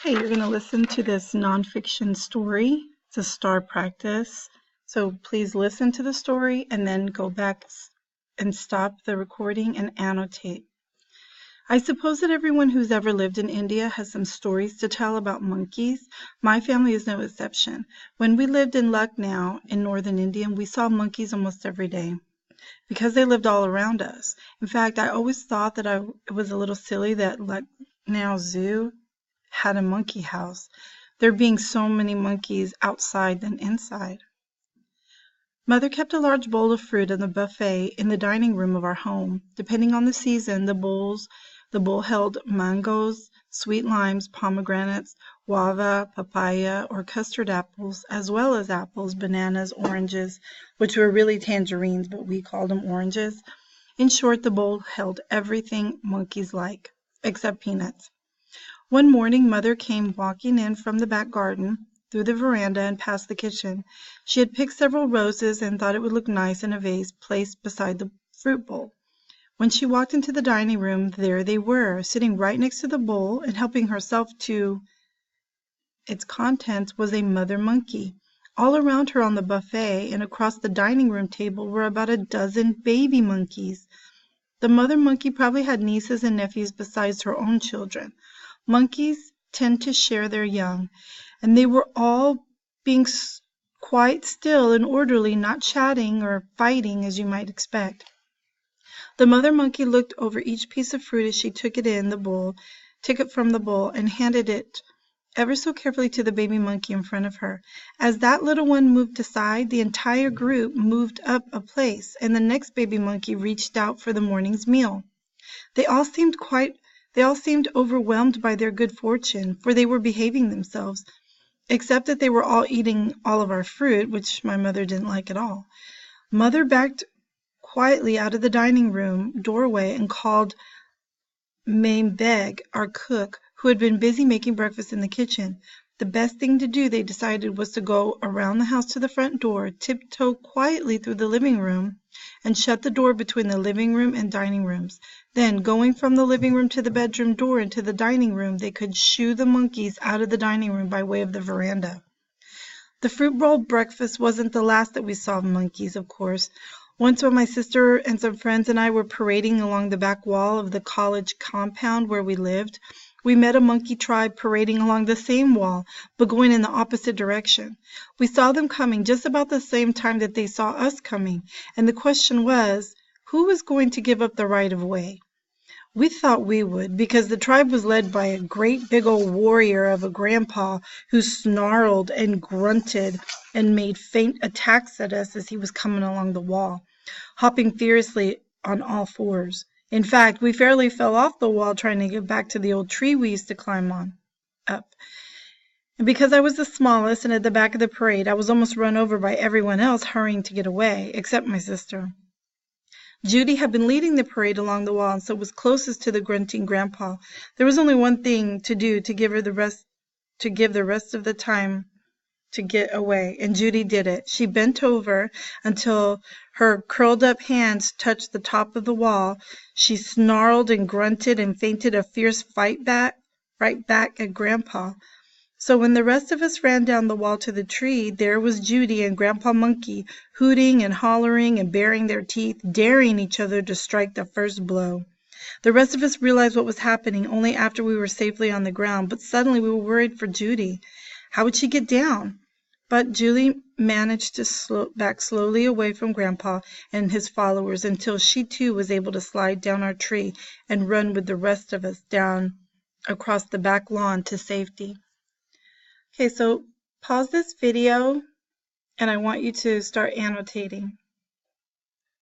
Okay, you're going to listen to this nonfiction story. It's a STAR practice. So please listen to the story and then go back and stop the recording and annotate. I suppose that everyone who's ever lived in India has some stories to tell about monkeys. My family is no exception. When we lived in Lucknow in northern India, we saw monkeys almost every day because they lived all around us. In fact, I always thought that it was a little silly that Lucknow Zoo had a monkey house, there being so many monkeys outside than inside. Mother kept a large bowl of fruit on the buffet in the dining room of our home. Depending on the season, the bowl held mangoes, sweet limes, pomegranates, guava, papaya, or custard apples, as well as apples, bananas, oranges, which were really tangerines, but we called them oranges. In short, the bowl held everything monkeys like, except peanuts. One morning Mother came walking in from the back garden, through the veranda and past the kitchen. She had picked several roses and thought it would look nice in a vase placed beside the fruit bowl. When she walked into the dining room, there they were, sitting right next to the bowl and helping herself to its contents was a mother monkey. All around her on the buffet and across the dining room table were about a dozen baby monkeys. The mother monkey probably had nieces and nephews besides her own children. Monkeys tend to share their young, and they were all being quite still and orderly, not chatting or fighting as you might expect. The mother monkey looked over each piece of fruit as she took it from the bowl, and handed it ever so carefully to the baby monkey in front of her. As that little one moved aside, the entire group moved up a place, and the next baby monkey reached out for the morning's meal. They all seemed overwhelmed by their good fortune, for they were behaving themselves, except that they were all eating all of our fruit, which my mother didn't like at all. Mother backed quietly out of the dining room doorway and called Mame Beg, our cook, who had been busy making breakfast in the kitchen. The best thing to do, they decided, was to go around the house to the front door, tiptoe quietly through the living room, and shut the door between the living room and dining rooms. Then, going from the living room to the bedroom door into the dining room, they could shoo the monkeys out of the dining room by way of the veranda. The fruit bowl breakfast wasn't the last that we saw of monkeys, of course. Once when my sister and some friends and I were parading along the back wall of the college compound where we lived, we met a monkey tribe parading along the same wall, but going in the opposite direction. We saw them coming just about the same time that they saw us coming, and the question was, who was going to give up the right of way? We thought we would, because the tribe was led by a great big old warrior of a grandpa who snarled and grunted and made faint attacks at us as he was coming along the wall, hopping fiercely on all fours. In fact, we fairly fell off the wall trying to get back to the old tree we used to climb up. And because I was the smallest and at the back of the parade, I was almost run over by everyone else hurrying to get away, except my sister. Judy had been leading the parade along the wall and so was closest to the grunting grandpa. There was only one thing to do to give the rest of the time to get away, and Judy did it. She bent over until her curled up hands touched the top of the wall. She snarled and grunted and feinted a fierce right back at Grandpa. So when the rest of us ran down the wall to the tree, there was Judy and Grandpa Monkey, hooting and hollering and baring their teeth, daring each other to strike the first blow. The rest of us realized what was happening only after we were safely on the ground, but suddenly we were worried for Judy. How would she get down? But Judy managed to back slowly away from Grandpa and his followers until she too was able to slide down our tree and run with the rest of us down across the back lawn to safety. Okay, so pause this video and I want you to start annotating.